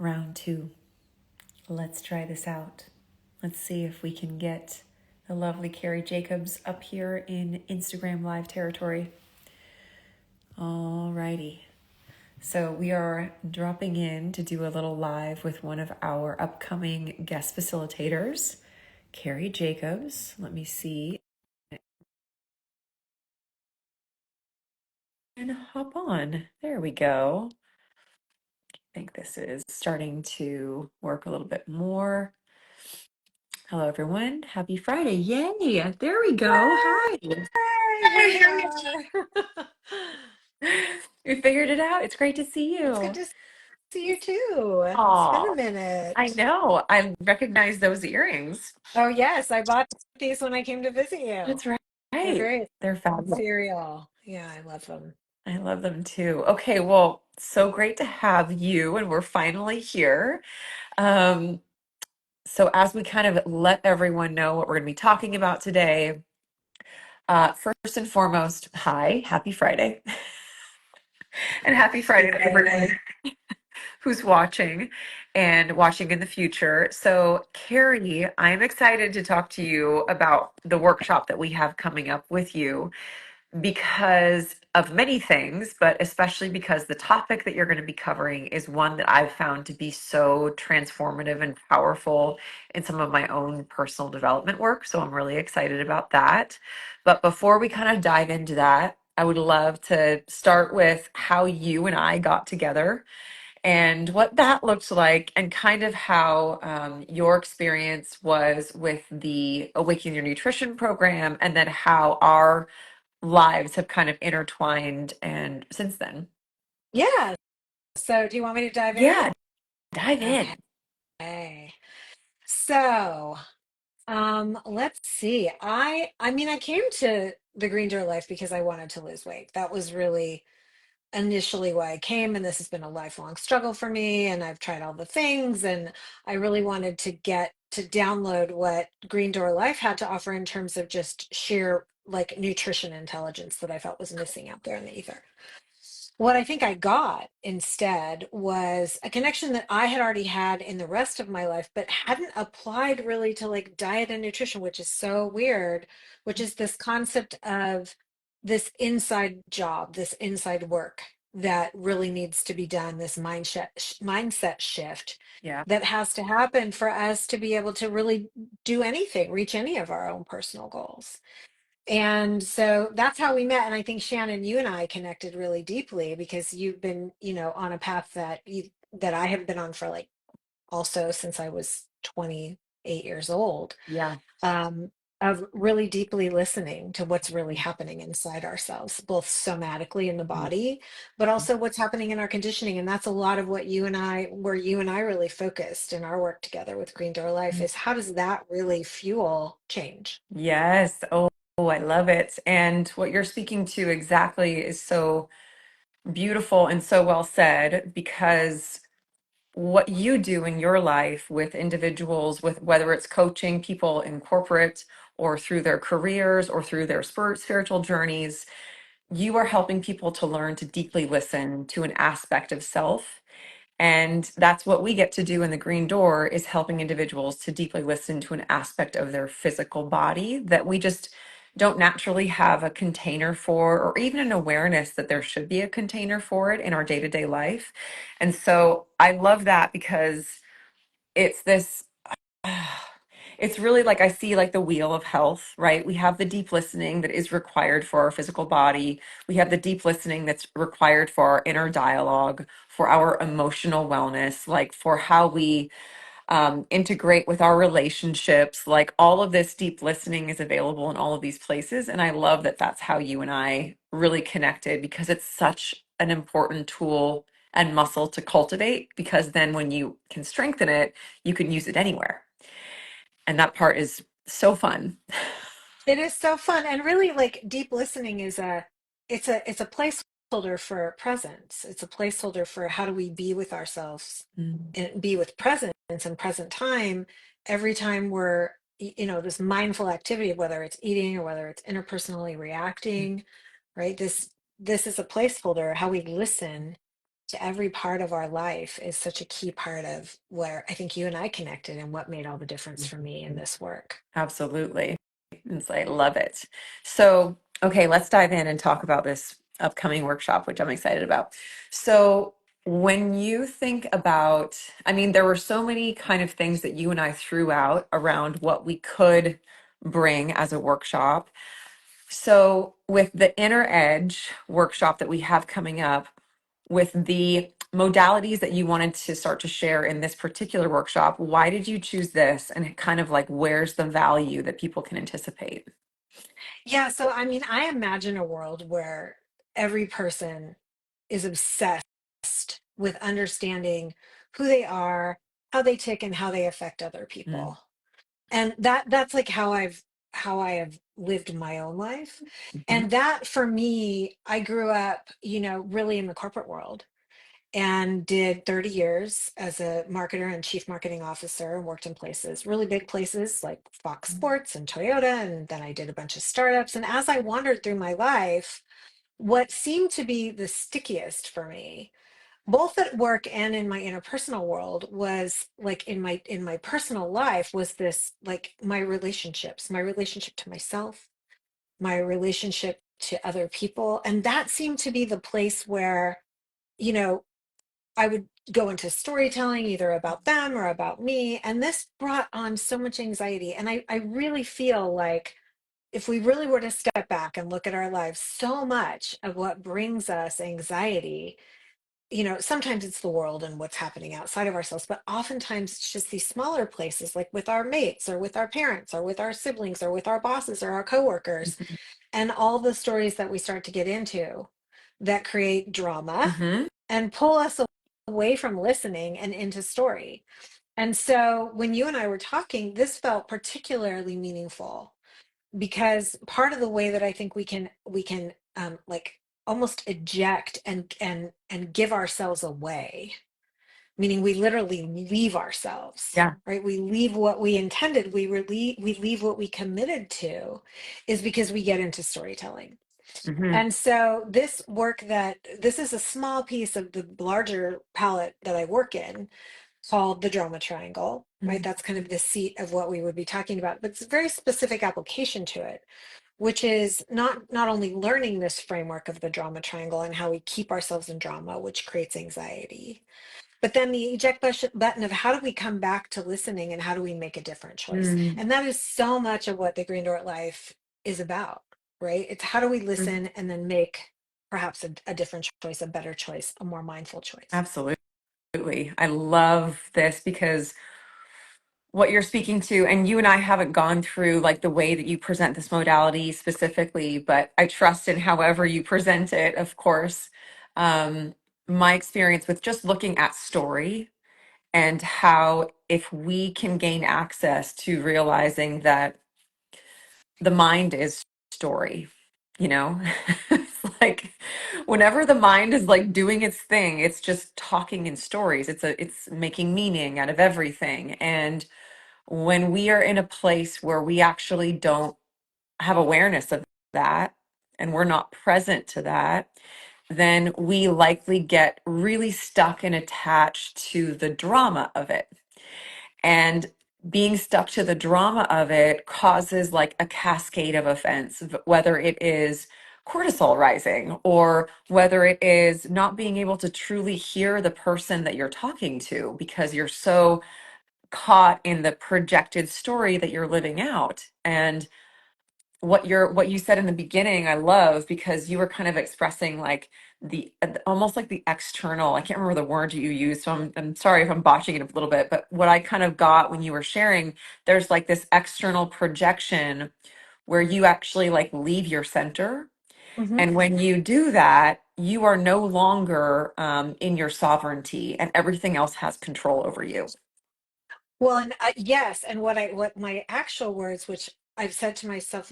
round two. Let's try this out. Let's see if we can get the lovely Cari Jacobs up here in Instagram Live territory. Alrighty. So we are dropping in to do a little live with one of our upcoming guest facilitators, Cari Jacobs. Let me see. And hop on. There we go. I think this is starting to work a little bit more. Hello, everyone. Happy Friday. Yay. There we go. Hi. Hi, here we are. We figured it out. It's great to see It's good you. to see you too. It's been a Oh, I minute. know. I recognize those earrings. Oh, yes, I bought these when I came to visit you. That's They're right. very They're fabulous. cereal. Yeah, I love them. I love them too. Okay, well, so great to have you, and we're finally here. Um, so as we kind of let everyone know what we're going to be talking about today, first and foremost, hi, happy Friday. And happy Happy Friday to everyone Friday. who's watching and watching in the future. So, Cari, I'm excited to talk to you about the workshop that we have coming up with you because of many things, but especially because the topic that you're going to be covering is one that I've found to be so transformative and powerful in some of my own personal development work. So I'm really excited about that. But before we kind of dive into that, I would love to start with how you and I got together and what that looked like, and kind of how your experience was with the Awaken Your Nutrition program, and then how our lives have kind of intertwined and since then. Yeah. So, do you want me to dive in? Yeah, dive in. Okay. So, let's see. I came to the Green Door Life because I wanted to lose weight. That was really initially why I came, and this has been a lifelong struggle for me, and I've tried all the things, and I really wanted to get to download what Green Door Life had to offer in terms of just sheer like nutrition intelligence that I felt was missing out there in the ether. What I think I got instead was a connection that I had already had in the rest of my life, but hadn't applied really to like diet and nutrition, which is so weird, which is this concept of this inside job, this inside work that really needs to be done, this mindset shift Yeah. that has to happen for us to be able to really do anything, reach any of our own personal goals. And so that's how we met. And I think Shannon, you and I connected really deeply because you've been, on a path that I have been on for like also since I was 28 years old, Yeah. um, of really deeply listening to what's really happening inside ourselves, both somatically in the body, but also what's happening in our conditioning. And that's a lot of what where you and I really focused in our work together with Green Door Life is how does that really fuel change? Yes. Oh, I love it. And what you're speaking to exactly is so beautiful and so well said, because what you do in your life with individuals, with whether it's coaching people in corporate or through their careers or through their spiritual journeys, you are helping people to learn to deeply listen to an aspect of self. And that's what we get to do in the Green Door, is helping individuals to deeply listen to an aspect of their physical body that we just don't naturally have a container for, or even an awareness that there should be a container for it in our day-to-day life. And so I love that, because it's this it's really like I see like the wheel of health, right? We have the deep listening that is required for our physical body. We have the deep listening that's required for our inner dialogue, for our emotional wellness, like for how we integrate with our relationships. Like all of this deep listening is available in all of these places. And I love that that's how you and I really connected, because it's such an important tool and muscle to cultivate, because then when you can strengthen it, you can use it anywhere. And that part is so fun. It is so fun. And really like deep listening is it's a placeholder for presence. It's a placeholder for how do we be with ourselves Mm, and be with presence and present time every time we're this mindful activity, whether it's eating or whether it's interpersonally reacting, right? This is a placeholder, how we listen to every part of our life is such a key part of where I think you and I connected and what made all the difference for me in this work. Absolutely. And so I love it. So, okay, let's dive in and talk about this upcoming workshop, which I'm excited about. So, when you think about, I mean, there were so many kind of things that you and I threw out around what we could bring as a workshop. So, with the Inner Edge workshop that we have coming up, with the modalities that you wanted to start to share in this particular workshop, why did you choose this? And kind of like, where's the value that people can anticipate? Yeah, so I mean, I imagine a world where every person is obsessed with understanding who they are, how they tick, and how they affect other Mm, people. And that's like how I have lived my own life. mhm, And that for me, I grew up, really in the corporate world and did 30 years as a marketer and chief marketing officer and worked in places, really big places like Fox Sports and Toyota. And then I did a bunch of startups. And as I wandered through my life, what seemed to be the stickiest for me, both at work and in my interpersonal world, was like in my personal life, was this, like, my relationships, my relationship to myself, my relationship to other people. And that seemed to be the place where, you know I would go into storytelling either about them or about me. And this brought on so much anxiety. And I really feel like if we really were to step back and look at our lives, so much of what brings us anxiety, sometimes it's the world and what's happening outside of ourselves, but oftentimes it's just these smaller places, like with our mates or with our parents or with our siblings or with our bosses or our coworkers, mhm, and all the stories that we start to get into that create drama mhm. and pull us away from listening and into story. And so when you and I were talking, this felt particularly meaningful because part of the way that I think we can like almost eject and give ourselves away, meaning we literally leave ourselves, Yeah. right? We leave what we intended, we leave what we committed to, is because we get into storytelling. Hmm. And so this is a small piece of the larger palette that I work in, called the drama triangle, right? That's kind of the seat of what we would be talking about, but it's a very specific application to it, which is not only learning this framework of the drama triangle and how we keep ourselves in drama, which creates anxiety, but then the button of how do we come back to listening and how do we make a different choice. Mm, And that is so much of what the Green Door Life is about, right? It's how do we mhm. listen and then make perhaps a different choice, a better choice, a more mindful choice. Absolutely. I love this because what you're speaking to, and you and I haven't gone through like the way that you present this modality specifically, but I trust in however you present it, of course. Um, my experience with just looking at story and how if we can gain access to realizing that the mind is story, you know? It's like whenever the mind is like doing its thing, it's just talking in stories. It's making meaning out of everything. And when we are in a place where we actually don't have awareness of that and we're not present to that, then we likely get really stuck and attached to the drama of it. And being stuck to the drama of it causes like a cascade of offense, whether it is cortisol rising or whether it is not being able to truly hear the person that you're talking to because you're so caught in the projected story that you're living out. And what you said in the beginning I love because you were kind of expressing like the almost like the external, I can't remember the word you used, so I'm sorry if I'm botching it a little bit, but what I kind of got when you were sharing, there's like this external projection where you actually like leave your center, Mhm. and when you do that you are no longer in your sovereignty and everything else has control over you. Well, and yes, and what my actual words, which I've said to myself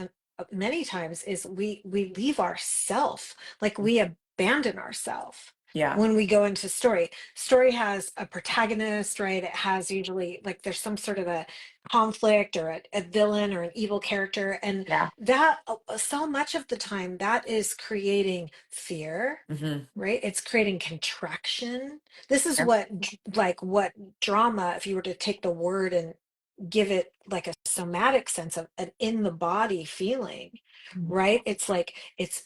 many times, is we leave ourself, like we abandon ourself. Yeah. when we go into story has a protagonist, right? It has usually like there's some sort of a conflict or a villain or an evil character, and Yeah. that so much of the time that is creating fear, Hmm. right? It's creating contraction. This is Yeah. what drama, if you were to take the word and give it like a somatic sense of an in the body feeling, right? It's like it's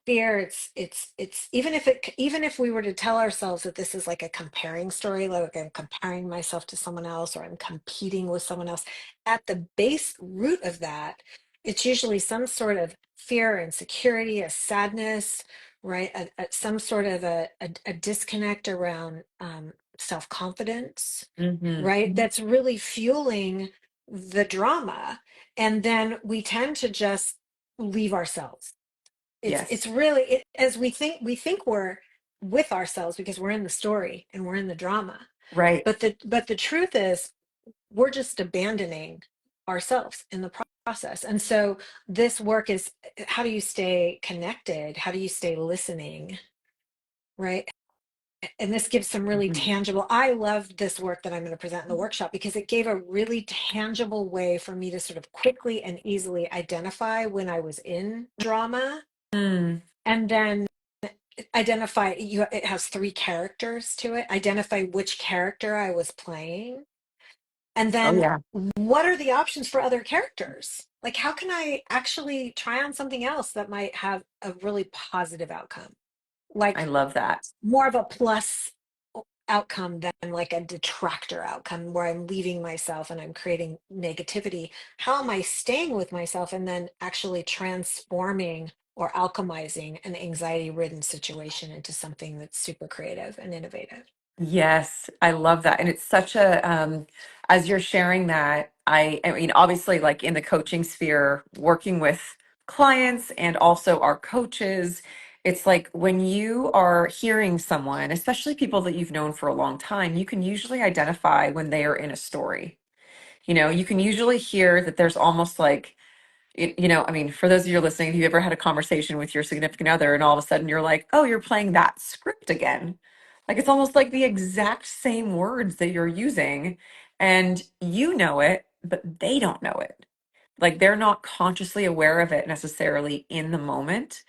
fear, it's even if we were to tell ourselves that this is like a comparing story, like I'm comparing myself to someone else or I'm competing with someone else, at the base root of that, it's usually some sort of fear, insecurity, a sadness, right? Some sort of a disconnect around self-confidence, Hmm. right? That's really fueling the drama. And then we tend to just leave ourselves. It's Yes. really as we think we're with ourselves because we're in the story and we're in the drama. Right. But the truth is we're just abandoning ourselves in the process. And so this work is, how do you stay connected? How do you stay listening? Right? And this gives some really Mhm. tangible, I loved this work that I'm going to present in the workshop because it gave a really tangible way for me to sort of quickly and easily identify when I was in drama, Mm. and then identify, it has three characters to it, identify which character I was playing, and Oh then yeah. what are the options for other characters, like how can I actually try on something else that might have a really positive outcome, I like love that. more of a plus outcome than like a detractor outcome where I'm leaving myself and I'm creating negativity. How am I staying with myself and then actually transforming or alchemizing an anxiety ridden situation into something that's super creative and innovative? Yes, I love that. And it's such a, as you're sharing that, I mean, obviously, like in the coaching sphere, working with clients and also our coaches, it's like when you are hearing someone, especially people that you've known for a long time, you can usually identify when they are in a story. You can usually hear that there's almost like, I mean, for those of you listening, have you ever had a conversation with your significant other and all of a sudden you're like, oh, you're playing that script again? Like it's almost like the exact same words that you're using and you know it, but they don't know it. Like they're not consciously aware of it necessarily in the moment.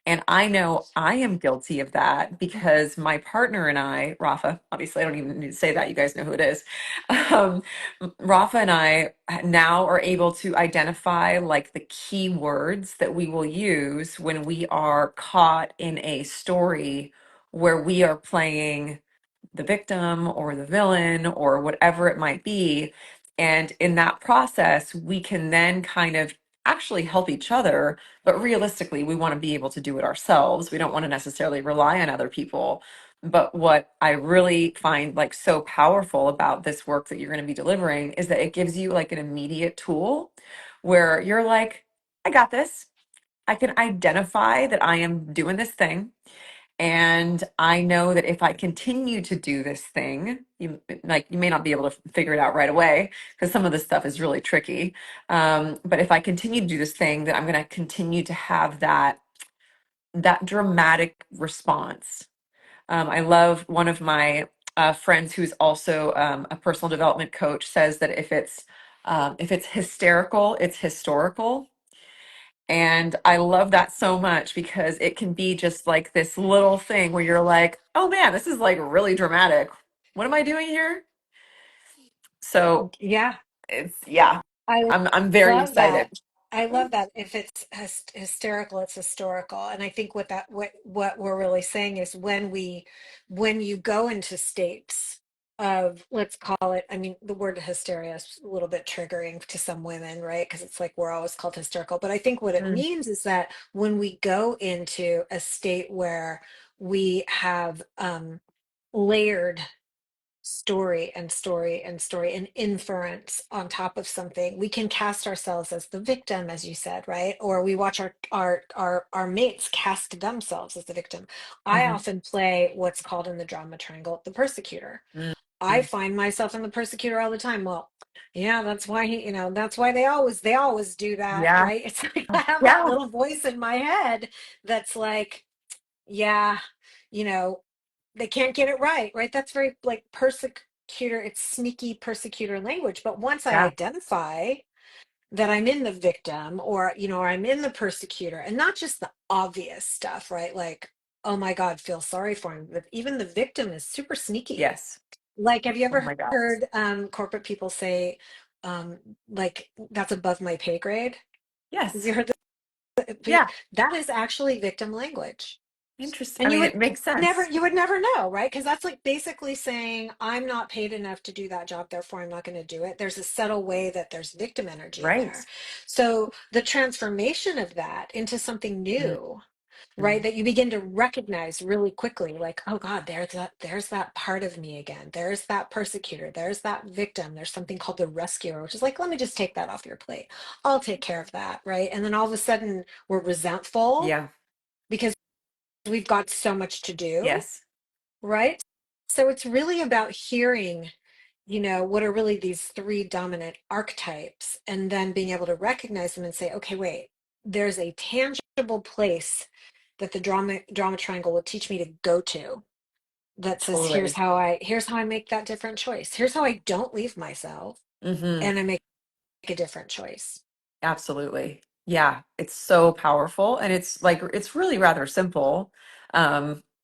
And I know I am guilty of that because my partner and I, Rafa, obviously I don't even need to say that, you guys know who it is. Um, Rafa and I now are able to identify like the key words that we will use when we are caught in a story where we are playing the victim or the villain or whatever it might be. And in that process, we can then kind of actually help each other. But realistically, we want to be able to do it ourselves. We don't want to necessarily rely on other people. But what I really find like so powerful about this work that you're going to be delivering is that it gives you like an immediate tool where you're like, I got this. I can identify that I am doing this thing. And I know that if I continue to do this thing, you may not be able to figure it out right away because some of this stuff is really tricky. But if I continue to do this thing, then I'm going to continue to have that dramatic response. I love one of my friends who's also a personal development coach says that if it's hysterical, it's historical. And I love that so much because it can be just like this little thing where you're like, oh man, this is like really dramatic. What am I doing here? So Yeah, yeah, I I'm very love excited. that. I love that. If it's hysterical, it's historical. And I think what we're really saying is when you go into states of, let's call it, I mean, the word hysteria is a little bit triggering to some women, right? Because it's like we're always called hysterical. But I think what it Mm, means is that when we go into a state where we have layered story and inference on top of something, we can cast ourselves as the victim, as you said, right? Or we watch our mates cast themselves as the victim. I mhm, often play what's called in the drama triangle the persecutor. mm, I mm. find myself in the persecutor all the time. Well, yeah, that's why that's why they always do that, Yeah, right? It's like I have that yeah, little voice in my head that's like, yeah, you know they can't get it right, right? That's very like persecutor, it's sneaky persecutor language. But once I Yeah. identify that I'm in the victim, or or I'm in the persecutor, and not just the obvious stuff, right? Like, oh my God, feel sorry for him. But even the victim is super sneaky. Yes. Like, have you Oh ever my gosh. heard corporate people say, like, that's above my pay grade? Have you Yes. heard Yeah. that is actually victim language. Interesting. I And mean, it makes sense. you would never know, right? Because that's like basically saying, I'm not paid enough to do that job, therefore I'm not going to do it. There's a subtle way that there's victim energy in Right. there. So the transformation of that into something new, right? Mhm. That you begin to recognize really quickly, like, oh God, there's that part of me again. There's that persecutor, there's that victim, there's something called the rescuer, which is like, let me just take that off your plate. I'll take care of that, right? And then all of a sudden we're resentful Yeah. because we've got so much to do, Yes. right? So it's really about hearing, what are really these three dominant archetypes, and then being able to recognize them and say, okay, wait, there's a tangible place that the drama triangle will teach me to go to, that says, Totally. here's how I make that different choice. Here's how I don't leave myself Hmm. and I make a different choice. Absolutely. Yeah, it's so powerful and it's like it's really rather simple.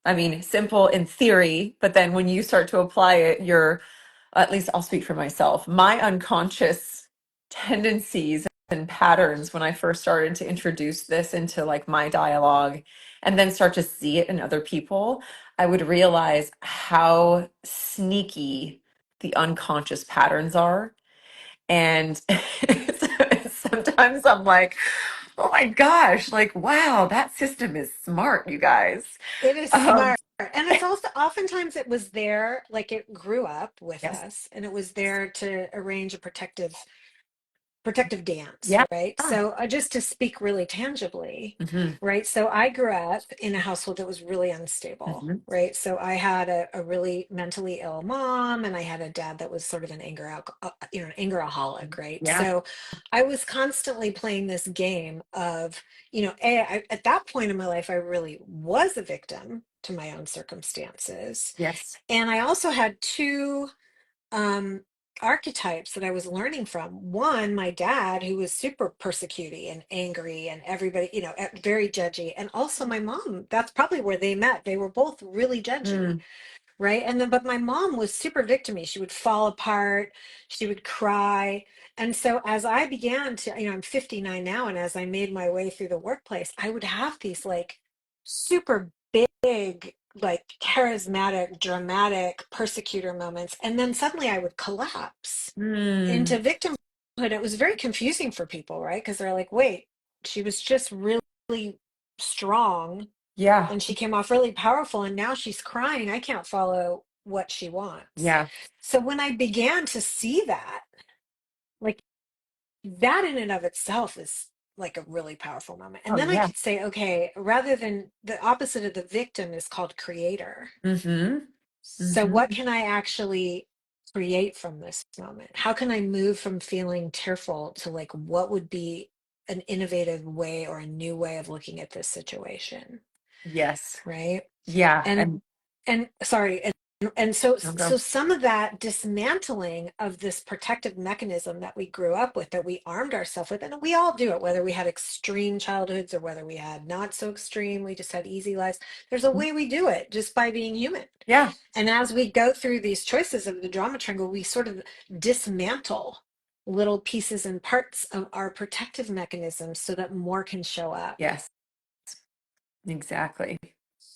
I mean, simple in theory, but then when you start to apply it, you're at least I'll speak for myself. My unconscious tendencies and patterns when I first started to introduce this into like my dialogue and then start to see it in other people, I would realize how sneaky the unconscious patterns are. And sometimes I'm like, oh my gosh, like, wow, that system is smart, you guys. It is Um, smart. And it's also oftentimes it was there, like it grew up with yes. us, and it was there to arrange a protective dance, Yeah. right? So just to speak really tangibly, Hmm. right? So I grew up in a household that was really unstable, Hmm. right? So I had a really mentally ill mom, and I had a dad that was sort of an an angeraholic, right? Yeah. So I was constantly playing this game of, at that point in my life, I really was a victim to my own circumstances. Yes. And I also had two um archetypes that I was learning from. One, my dad, who was super persecuting and angry and everybody, very judgy. And also my mom, that's probably where they met. They were both really judgy, Mm. right? And then, but my mom was super victimy. She would fall apart, she would cry. And so as I began to, I'm 59 now, and as I made my way through the workplace, I would have these like super big, like charismatic, dramatic persecutor moments. And then suddenly I would collapse Mm. into victimhood. It was very confusing for people, right? Because they're like, wait, she was just really strong Yeah. and she came off really powerful, and now she's crying. I can't follow what she wants. Yeah. So when I began to see that, like, that in and of itself is like a really powerful moment. And Oh, then I yeah. could say, okay, rather than the opposite of the victim is called creator. Hmm. So what Hmm. can I actually create from this moment? How can I move from feeling tearful to like what would be an innovative way or a new way of looking at this situation, Yes. right? Yeah. and And and sorry, and so I'll so go. some of that dismantling of this protective mechanism that we grew up with, that we armed ourselves with, and we all do it, whether we had extreme childhoods or whether we had not so extreme, we just had easy lives. There's a way we do it just by being human. Yeah. And as we go through these choices of the drama triangle, we sort of dismantle little pieces and parts of our protective mechanisms so that more can show up. Yes. Exactly.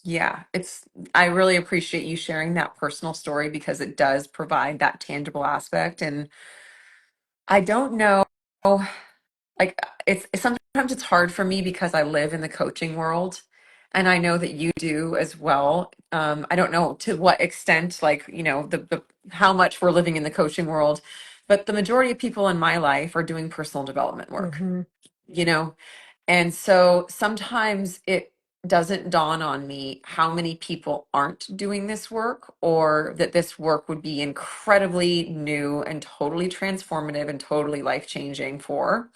Yeah. I really appreciate you sharing that personal story because it does provide that tangible aspect. And I don't know. Like sometimes it's hard for me because I live in the coaching world and I know that you do as well. I don't know to what extent, like, the how much we're living in the coaching world, but the majority of people in my life are doing personal development work, Hmm. you know? And so sometimes it doesn't dawn on me how many people aren't doing this work or that this work would be incredibly new and totally transformative and totally life-changing for.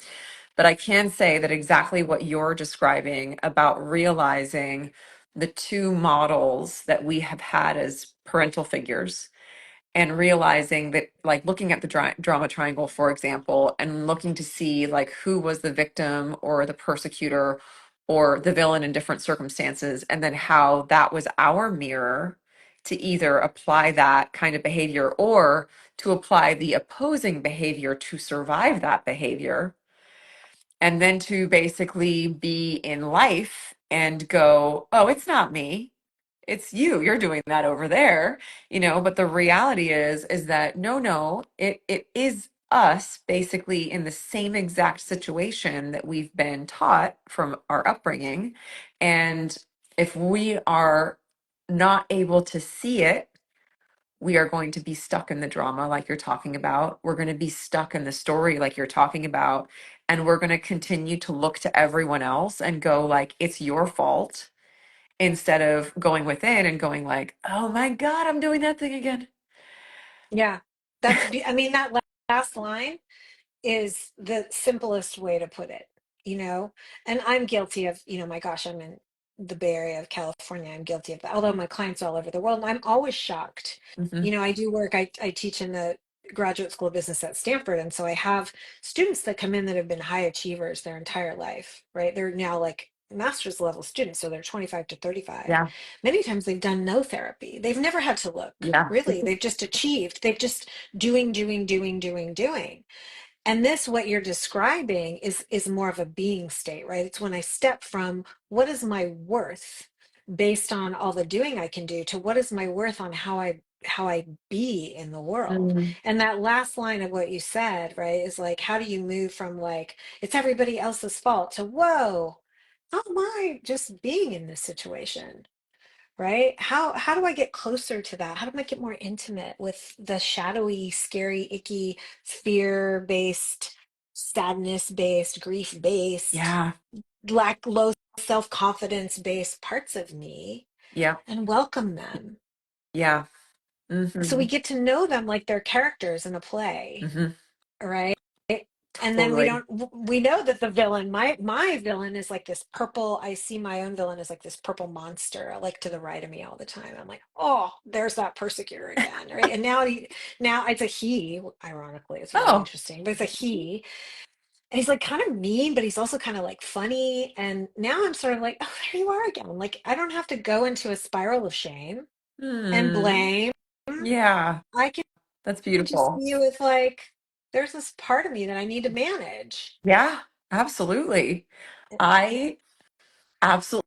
But I can say that exactly what you're describing about realizing the two models that we have had as parental figures and realizing that, like, looking at the drama triangle, for example, and looking to see like who was the victim or the persecutor or the villain in different circumstances, and then how that was our mirror to either apply that kind of behavior or to apply the opposing behavior to survive that behavior, and then to basically be in life and go, oh, it's not me, it's you, you're doing that over there, but the reality is that no, it is us basically in the same exact situation that we've been taught from our upbringing. And if we are not able to see it, we are going to be stuck in the drama, like you're talking about. We're going to be stuck in the story, like you're talking about. And we're going to continue to look to everyone else and go, like, it's your fault, instead of going within and going, like, oh my God, I'm doing that thing again. Yeah. I mean, that last line is the simplest way to put it, you know? And I'm guilty of, my gosh, I'm in the Bay Area of California. I'm guilty of that. Although my clients are all over the world, and I'm always shocked. Hmm. I do work, I teach in the graduate school of business at Stanford. And so I have students that come in that have been high achievers their entire life, right? They're now like master's level students, so they're 25 to 35. Yeah. Many times they've done no therapy. They've never had to look, Yeah. really. They've just achieved. They've just doing. And this, what you're describing, is more of a being state, right? It's when I step from what is my worth based on all the doing I can do to what is my worth on how I be in the world. Mm. And that last line of what you said, right, is like, how do you move from like it's everybody else's fault to whoa, how am I just being in this situation? Right? How do I get closer to that? How do I get more intimate with the shadowy, scary, icky, fear-based, sadness-based, grief-based, Yeah. low self-confidence-based parts of me Yeah. and welcome them? Yeah. So we Hmm. get to know them like they're characters in a play, Hmm. right? And then we Totally. don't we know that the villain, my villain is like this purple. I see my own villain as like this purple monster, like to the right of me all the time. I'm like, oh, there's that persecutor again, right? And now it's a he, ironically. It's really Oh. interesting, but it's a he. And he's like kind of mean, but he's also kind of like funny. And now I'm sort of like, oh, there you are again. Like I don't have to go into a spiral of shame and Hmm. blame. Yeah. I can That's just beautiful. see you with like, there's this part of me that I need to manage. Yeah, absolutely. I absolutely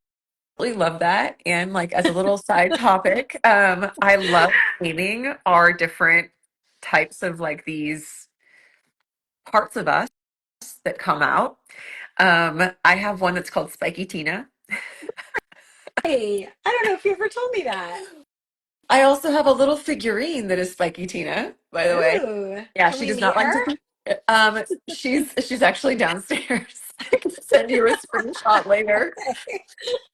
love that. And like, as a little side topic, I love naming our different types of like these parts of us that come out. I have one that's called Spiky Tina. Hey, I don't know if you ever told me that. I also have a little figurine that is Spiky Tina, by the way. Ooh, Yeah, can she we does not meet like her? to. She's actually downstairs. I can send you a screenshot later.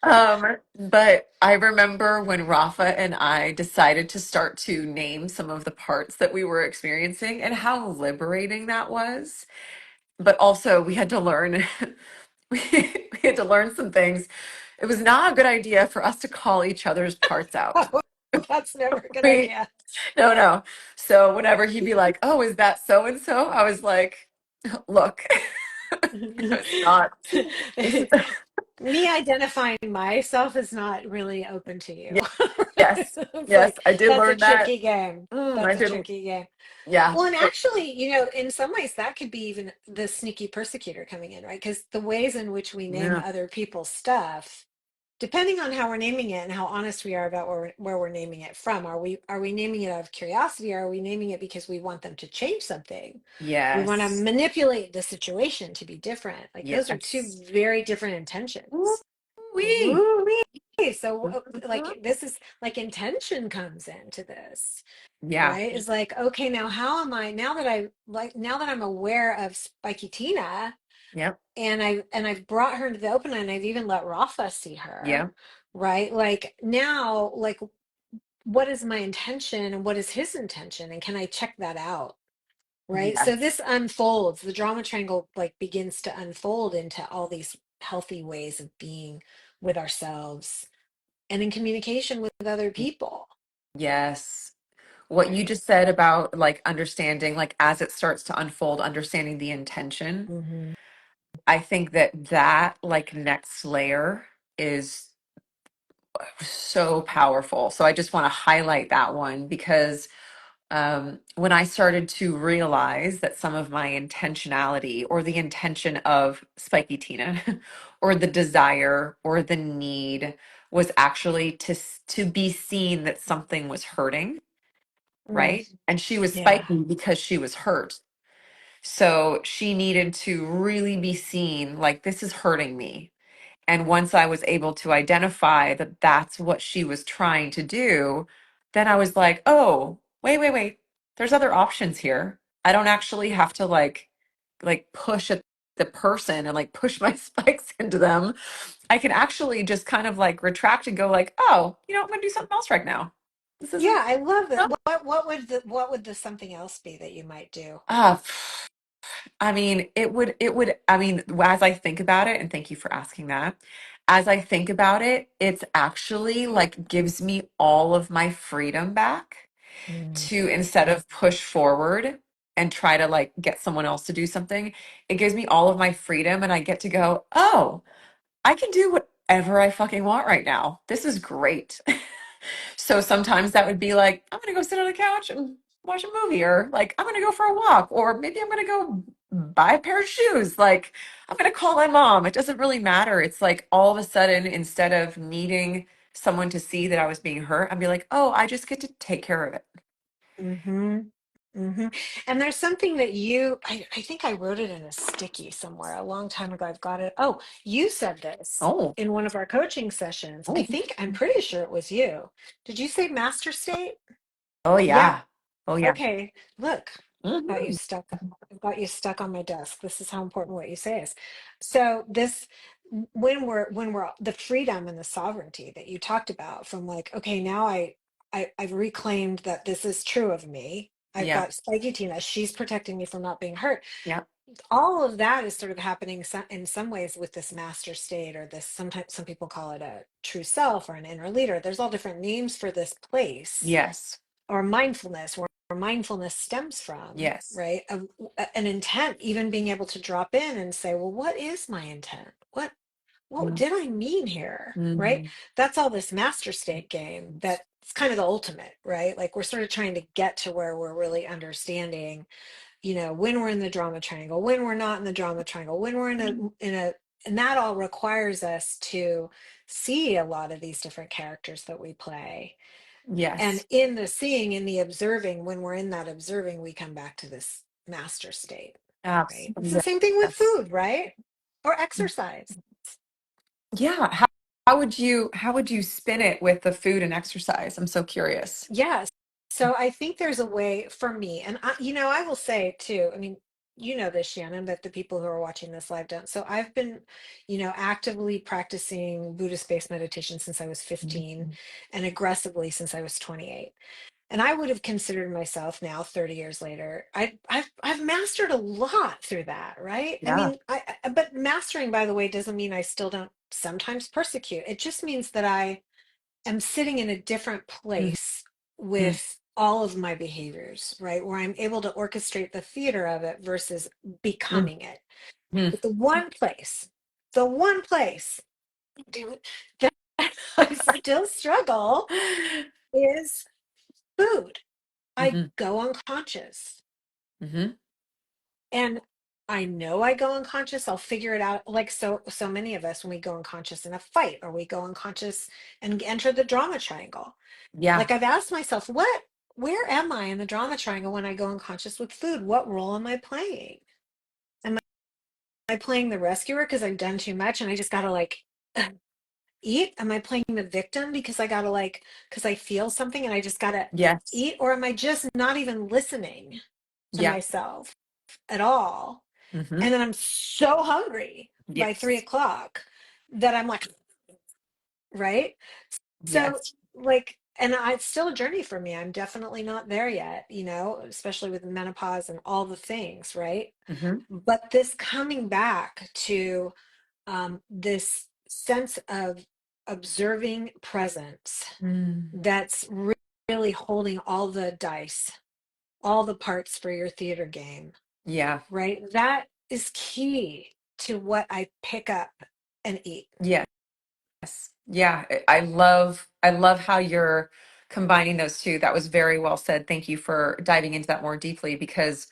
But I remember when Rafa and I decided to start to name some of the parts that we were experiencing and how liberating that was. But also, we had to learn we had to learn some things. It was not a good idea for us to call each other's parts out. Oh, that's never a good We idea. No, no. So whenever he'd be like, "Oh, is that so and so?" I was like, "Look, it's not. This is Me identifying myself is not really open to you. yes, It's yes. like I did that's a learn that. tricky game. I That's a did. tricky game. Yeah, Well, and actually, in some ways that could be even the sneaky persecutor coming in, right? Because the ways in which we name yeah. other people's stuff, depending on how we're naming it and how honest we are about where we're naming it from, are we naming it out of curiosity, or are we naming it because we want them to change something? We want to Yes. manipulate the situation to be different. Like those are two Yes. very different intentions. Ooh-wee. Woo-wee. So Mhm. like this is like intention comes into this, Yeah. right? Is like, okay, now how am I now that I'm aware of Spiky Tina, Yep. and I've brought her to the open, and I've even let Rafa see her, Yep. right? Like now, like what is my intention and what is his intention? And can I check that out? Right. So Yes. this unfolds, the drama triangle like begins to unfold into all these healthy ways of being with ourselves and in communication with other people. Yes. What you just said about like understanding, like as it starts to unfold, understanding the intention. Hmm. I think that that like next layer is so powerful. So I just want to highlight that one because when I started to realize that some of my intentionality or the intention of Spiky Tina or the desire or the need was actually to be seen that something was hurting, Mm, right? And she was yeah. spiking because she was hurt. So she needed to really be seen like this is hurting me. And once I was able to identify that that's what she was trying to do, then I was like, oh, wait. There's other options here. I don't actually have to like push at the person and like push my spikes into them. I can actually just kind of like retract and go like, oh, I'm gonna do something else right now. This isn't Yeah, I love that. no. What would the something else be that you might do? Ah, I mean, I mean, as I think about it, and thank you for asking that, as I think about it, it's actually like gives me all of my freedom back Mm, to instead of push forward and try to like get someone else to do something, it gives me all of my freedom and I get to go, oh, I can do whatever I fucking want right now. This is great. So sometimes that would be like, I'm gonna go sit on the couch and watch a movie, or like, I'm gonna go for a walk, or maybe I'm gonna go buy a pair of shoes. Like, I'm gonna call my mom. It doesn't really matter. It's like all of a sudden, instead of needing someone to see that I was being hurt, I'd be like, oh, I just get to take care of it. mm-hmm. Mm-hmm. And there's something that I think I wrote it in a sticky somewhere a long time ago. I've got it. Oh, you said this Oh, in one of our coaching sessions. oh, I'm pretty sure it was you. Did you say master state? oh Yeah. yeah. Oh yeah. Okay, look, got you Mhm. stuck. I've got you stuck on my desk. This is how important what you say is. So this, when we're the freedom and the sovereignty that you talked about from like, okay, now I've reclaimed that this is true of me. I've Yeah. got Spiky Tina. She's protecting me from not being hurt. Yeah. All of that is sort of happening in some ways with this master state or this, sometimes some people call it a true self or an inner leader. There's all different names for this place Yes. or mindfulness, where mindfulness stems from, Yes. right? An intent, even being able to drop in and say, well, what is my intent? What did I mean here? Right? Mm-hmm. That's all this master state game. That's kind of the ultimate, right? Like we're sort of trying to get to where we're really understanding, when we're in the drama triangle, when we're not in the drama triangle, when we're and that all requires us to see a lot of these different characters that we play, and Yes. in the seeing, in the observing, when we're in that observing, we come back to this master state, right? It's the Absolutely. same thing with Yes. food, right? Or exercise. Yeah. How would you spin it with the food and exercise? I'm so curious. Yes. So I think there's a way for me, and I will say too, I mean, this, Shannon, that the people who are watching this live don't. So I've been, actively practicing Buddhist-based meditation since I was 15 Mhm. and aggressively since I was 28. And I would have considered myself now, 30 years later, I've mastered a lot through that, right? I Yeah. mean, but mastering, by the way, doesn't mean I still don't sometimes persecute. It just means that I am sitting in a different place Mhm. with all of my behaviors, right? Where I'm able to orchestrate the theater of it versus Mhm. becoming it. Mhm. But the one place, damn it, that I still struggle is food. I Mhm. go unconscious. Mhm. And I know I go unconscious. I'll figure it out. Like so many of us, when we go unconscious in a fight or we go unconscious and enter the drama triangle. Yeah. Like I've asked myself, where am I in the drama triangle when I go unconscious with food? What role am I playing? Am I playing the rescuer because I've done too much and I just gotta like eat? Am I playing the victim because I gotta like, because I feel something and I just gotta Yes. eat? Or am I just not even listening to Yeah. myself at all? Mhm. And then I'm so hungry by three Yes. o'clock that I'm like, right? So, Yes. like, and it's still a journey for me. I'm definitely not there yet, especially with menopause and all the things, right? Mhm. But this coming back to this sense of observing presence Mm. that's really holding all the dice, all the parts for your theater game, Yeah. right? That is key to what I pick up and eat. Yeah. Yes. Yeah, I love how you're combining those two. That was very well said. Thank you for diving into that more deeply because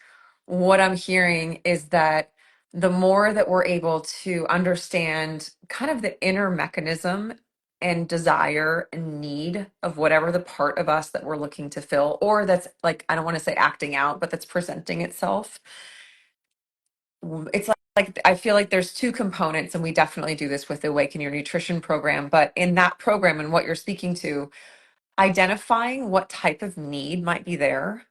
what I'm hearing is that the more that we're able to understand kind of the inner mechanism and desire and need of whatever the part of us that we're looking to fill, or that's like, I don't want to say acting out, but that's presenting itself. It's like I feel like there's two components, and we definitely do this with the Awaken Your Nutrition program. But in that program and what you're speaking to, identifying what type of need might be there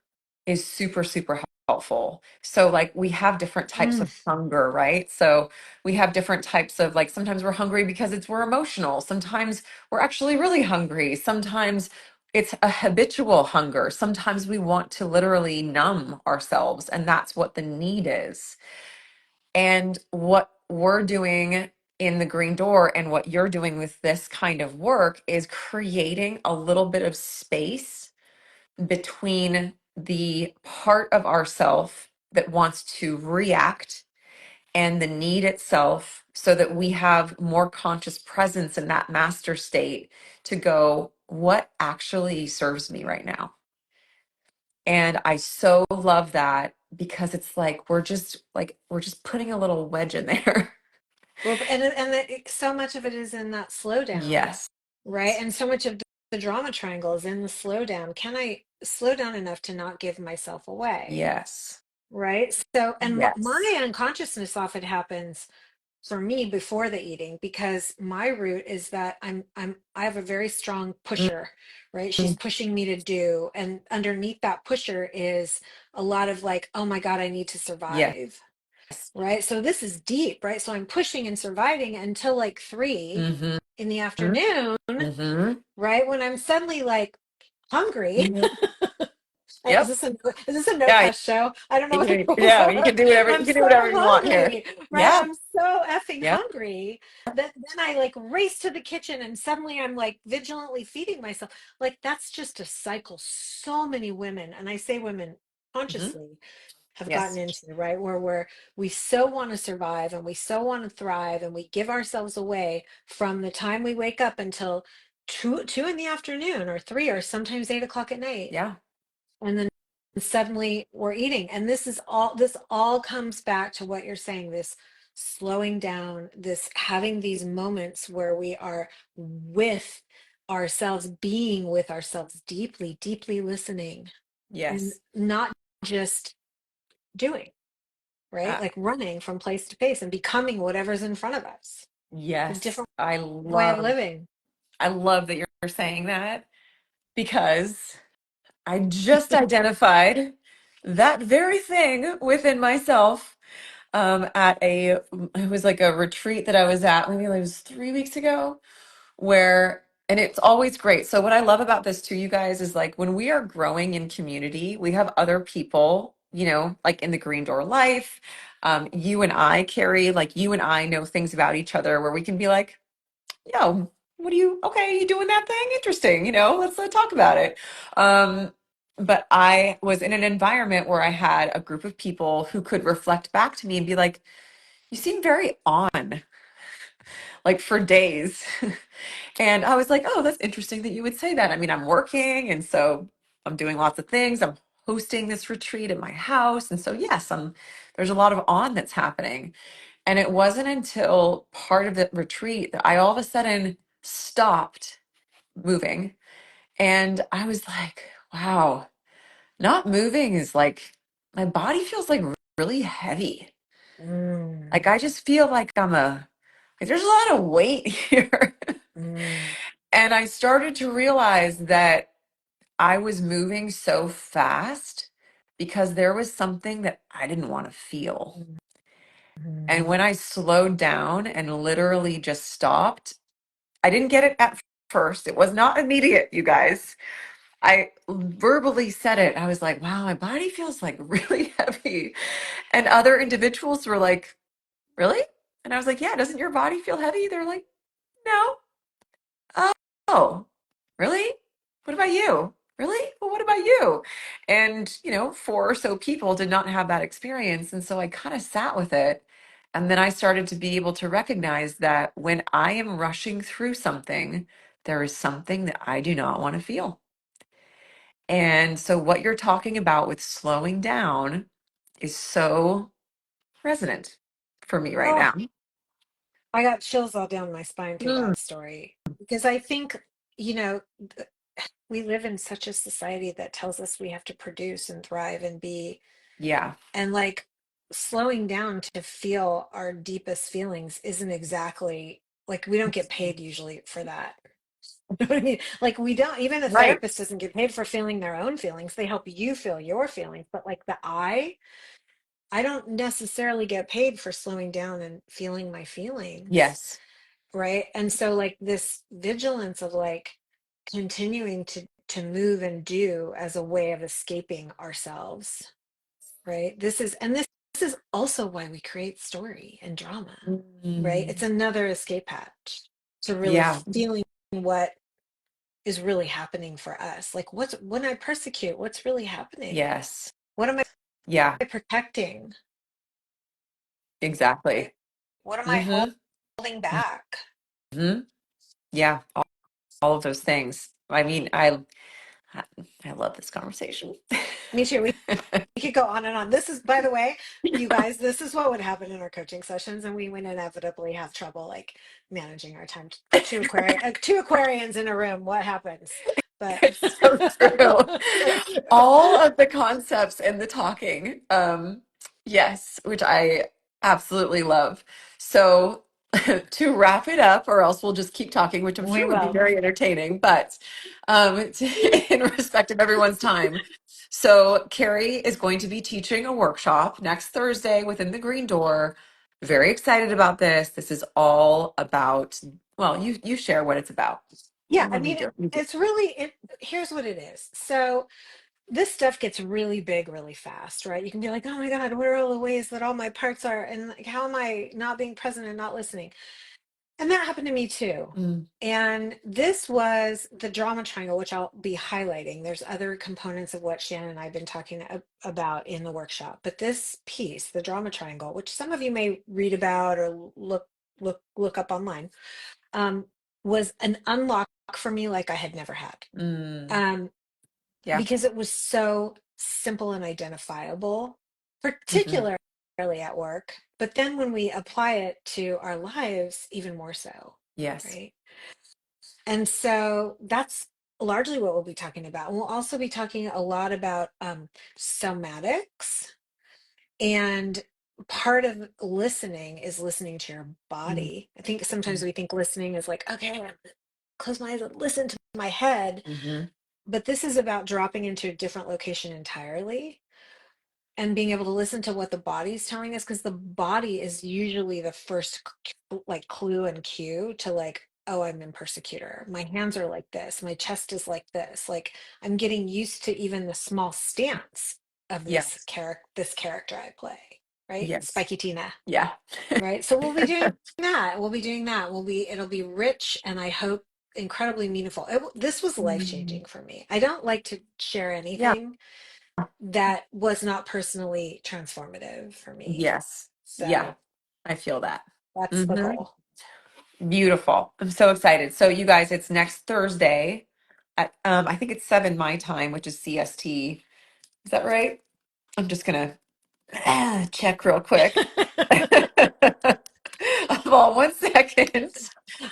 is super, super helpful. So, like, we have different types Mm. of hunger, right? So, we have different types of like, sometimes we're hungry because we're emotional. Sometimes we're actually really hungry. Sometimes it's a habitual hunger. Sometimes we want to literally numb ourselves, and that's what the need is. And what we're doing in the Green Door and what you're doing with this kind of work is creating a little bit of space between the part of ourself that wants to react and the need itself so that we have more conscious presence in that master state to go, what actually serves me right now? And I so love that because it's like we're just putting a little wedge in there. Well, so much of it is in that slowdown, Yes. right? And so much of the drama triangle is in the slowdown. Can I slow down enough to not give myself away? Yes. Right. So, and Yes. my unconsciousness often happens for me before the eating because my root is that I have a very strong pusher, right? She's Mhm. pushing me to do, and underneath that pusher is a lot of like, oh my God, I need to Yes. survive, right? So this is deep, right? So I'm pushing and surviving until like 3 Mm-hmm. in the afternoon, Mm-hmm. right? When I'm suddenly like hungry. Hmm. Is Yep. this a no Yeah. cuss show? I don't know what the You rules yeah. You are. can do whatever. You I'm can do so whatever you want here. hungry, right? Yeah. I'm so effing Yeah. hungry that then I like race to the kitchen and suddenly I'm like vigilantly feeding myself. Like that's just a cycle so many women, and I say women Hmm. consciously, have gotten Yes. into, right? Where we so want to survive and we so want to thrive and we give ourselves away from the time we wake up until two in the afternoon or 3 or sometimes 8 o'clock at night, Yeah. and then suddenly we're eating. And this all comes back to what you're saying, this slowing down, this having these moments where we are with ourselves, being with ourselves, deeply, deeply listening, and Yes. not just doing, right? Uh, Like running from place to place and becoming whatever's in front of us. It's a yes. different way of living. I love that you're saying that because I just identified that very thing within myself at it was like a retreat that I was at, maybe it was 3 weeks ago, where, and it's always great. So what I love about this too, you guys, is like when we are growing in community, we have other people, like in the Green Door Life, you and I, Carrie, like you and I know things about each other where we can be like, yo, okay, you doing that thing? Interesting, let's talk about it. Um, but I was in an environment where I had a group of people who could reflect back to me and be like, you seem very on, like for days. And I was like, oh, that's interesting that you would say that. I mean, I'm working, and so I'm doing lots of things. I'm hosting this retreat at my house. And so, yes, there's a lot of on that's happening. And it wasn't until part of the retreat that I all of a sudden stopped moving. And I was like, wow, not moving is like, my body feels like really heavy. Like, Mm, I just feel like like, there's a lot of weight here. mm, And I started to realize that I was moving so fast because there was something that I didn't want to feel. mm, And mm, when I slowed down and literally just stopped, I didn't get it at first. It was not immediate, you guys. I verbally said it. I was like, wow, my body feels like really heavy. And other individuals were like, really? And I was like, yeah, doesn't your body feel heavy? They're like, no. oh, really? What about you? Really? Well, what about you? And, four or so people did not have that experience. And so I kind of sat with it. And then I started to be able to recognize that when I am rushing through something, there is something that I do not want to feel. And so what you're talking about with slowing down is so resonant for me right Oh, now. I got chills all down my spine through Mm. that story because I think, you know, we live in such a society that tells us we have to produce and thrive and be, Yeah. and like slowing down to feel our deepest feelings isn't exactly like we don't get paid usually for that. You know what I mean? Like we don't, even a Right. therapist doesn't get paid for feeling their own feelings. They help you feel your feelings, but like I don't necessarily get paid for slowing down and feeling my feelings, Yes. right? And so like this vigilance of like continuing to move and do as a way of escaping ourselves, right? This is also why we create story and drama, right? It's Mm. another escape hatch to really Yeah. feeling what is really happening for us. Like what's when I persecute, what's really happening? Yes. What am Yeah. I protecting? Right? Exactly. What am I Mm-hmm. holding back? Mm-hmm. Yeah. All of those things. I mean, I love this conversation. Me too. We could go on and on. This is, by the way, you guys, this is what would happen in our coaching sessions, and we would inevitably have trouble like managing our time. Two Aquarians in a room. What happens? But It's so true. All of the concepts and the talking. Yes, which I absolutely love. So to wrap it up, or else we'll just keep talking, which I'm we sure would be will. very entertaining, but in respect of everyone's time. So Cari is going to be teaching a workshop next Thursday within the Green Door. Very excited about this. This is all about, well, you share what it's about. Yeah, I Let me mean, do it. it's really here's what it is. So this stuff gets really big really fast, right? You can be like, oh my God, what are all the ways that all my parts are, and like, how am I not being present and not listening? And that happened to me too. Mm, And this was the drama triangle, which I'll be highlighting. There's other components of what Shannon and I have been talking about in the workshop. But this piece, the drama triangle, which some of you may read about or look up online, um, was an unlock for me like I had never had. mm, Um, yeah. because it was so simple and identifiable, Hmm. particularly at work. But then when we apply it to our lives, even more so, Yes. right? And so that's largely what we'll be talking about. And we'll also be talking a lot about somatics. And part of listening is listening to your body. I think sometimes we think listening is like, okay, I'm gonna close my eyes and listen to my head. Mm-hmm. But this is about dropping into a different location entirely and being able to listen to what the body's telling us, because the body is usually the first like clue and cue to like, oh, I'm in persecutor, my hands are like this, my chest is like this, like I'm getting used to even the small stance of Yes. this character I play, right? Yes. Spiky Tina, Yeah. right? So we'll be doing that, it'll be rich, and I hope incredibly meaningful. This was life Mm. changing for me. I don't like to share Yeah. anything that was not personally transformative for me. Yes. Yeah. So I feel that. that's the Hmm. goal. Beautiful. I'm so excited. So you guys, it's next Thursday at I think it's 7 my time, which is CST. Is that right? I'm just gonna check real quick. Hold on 1 second.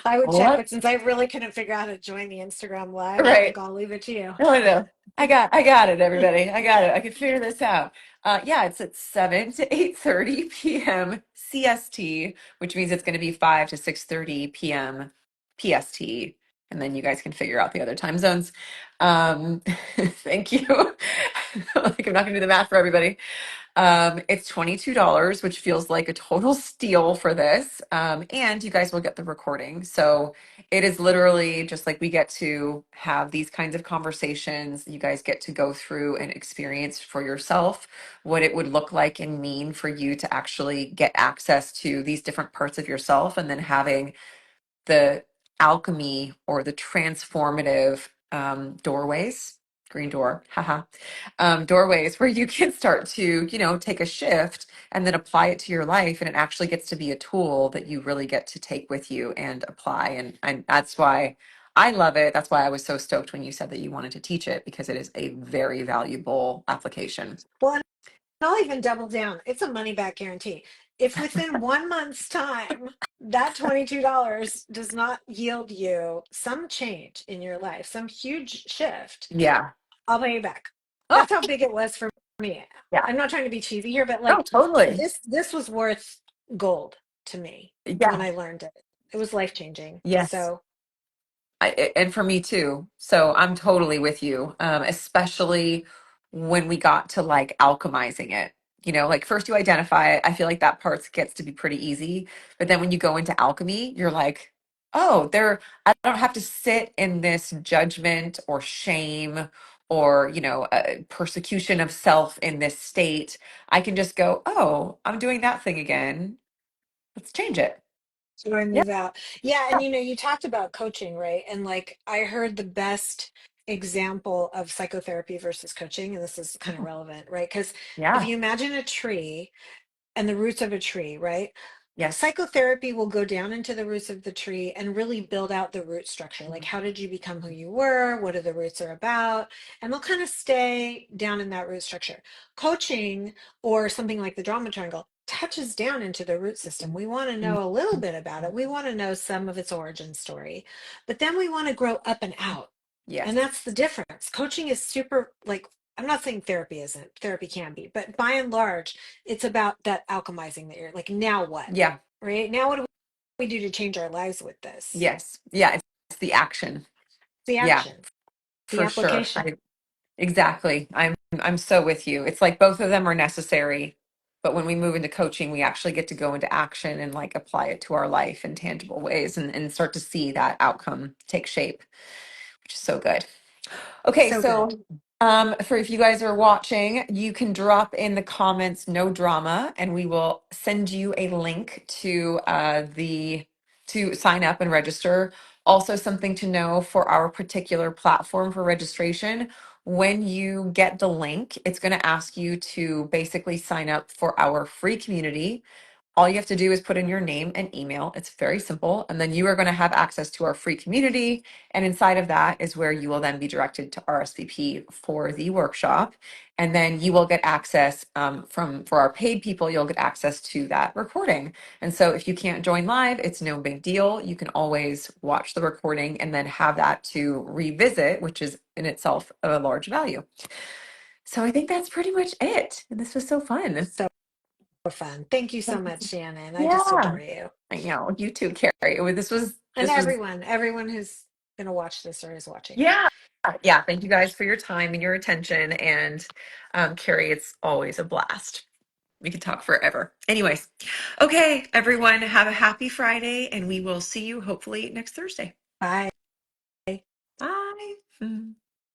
I would check, What? but since I really couldn't figure out how to join the Instagram live, I'm like, Right. I'll leave it to you. No, no, no. I got it, everybody. I got it. I can figure this out. Yeah, it's at 7 to 8:30 p.m. CST, which means it's going to be 5 to 6:30 p.m. PST. And then you guys can figure out the other time zones. Thank you. Like I'm not going to do the math for everybody. It's $22, which feels like a total steal for this. And you guys will get the recording. So it is literally just like we get to have these kinds of conversations. You guys get to go through and experience for yourself what it would look like and mean for you to actually get access to these different parts of yourself, and then having the alchemy or the transformative doorways, green door, haha, doorways where you can start to, take a shift and then apply it to your life. And it actually gets to be a tool that you really get to take with you and apply. And that's why I love it. That's why I was so stoked when you said that you wanted to teach it, because it is a very valuable application. Well, and I'll even double down. It's a money back guarantee. If within 1 month's time that $22 does not yield you some change in your life, some huge shift, Yeah. I'll pay you back. Oh, That's how big it was for me. yeah. I'm not trying to be cheesy here, but Oh, like totally. this was worth gold to me when Yeah. I learned it. It was life changing. Yes. So And for me too. So I'm totally with you, especially when we got to like alchemizing it. Like first you identify it. I feel like that part gets to be pretty easy. But then when you go into alchemy, you're like, oh, I don't have to sit in this judgment or shame or, persecution of self in this state. I can just go, oh, I'm doing that thing again. Let's change it. do I Yeah. move out? Yeah, and you talked about coaching, right? And like I heard the best example of psychotherapy versus coaching, and this is kind of relevant, right? Because if Yeah. you imagine a tree and the roots of a tree, right? Yes. Psychotherapy will go down into the roots of the tree and really build out the root structure. Like, how did you become who you were? What are the roots are about? And they'll kind of stay down in that root structure. Coaching or something like the drama triangle touches down into the root system. We want to know a little bit about it. We want to know some of its origin story, but then we want to grow up and out. And Yes. that's the difference. Coaching is super like, I'm not saying therapy isn't, therapy can be, but by and large, it's about that alchemizing that you're like, now what? Yeah. Right? Now, what do we do to change our lives with this? Yes. Yeah. It's the action. The Yeah, actions, the for sure. application. Exactly. I'm so with you. It's like both of them are necessary, but when we move into coaching, we actually get to go into action and like apply it to our life in tangible ways and start to see that outcome take shape, which is so good. Okay, So so good. for if you guys are watching, you can drop in the comments "no drama," and we will send you a link to the to sign up and register. Also, something to know for our particular platform for registration. When you get the link, it's going to ask you to basically sign up for our free community. All you have to do is put in your name and email. It's very simple. And then you are going to have access to our free community. And inside of that is where you will then be directed to RSVP for the workshop. And then you will get access for our paid people, you'll get access to that recording. And so if you can't join live, it's no big deal. You can always watch the recording and then have that to revisit, which is in itself a large value. So I think that's pretty much it. And this was so fun. So fun. Thank you so much, Shannon. I just Yeah. adore you. I know, you too, Carrie. And everyone who's going to watch this or is watching. Yeah. Yeah. Thank you guys for your time and your attention. And Carrie, it's always a blast. We could talk forever. Anyways, okay, everyone, have a happy Friday, and we will see you hopefully next Thursday. Bye. Bye.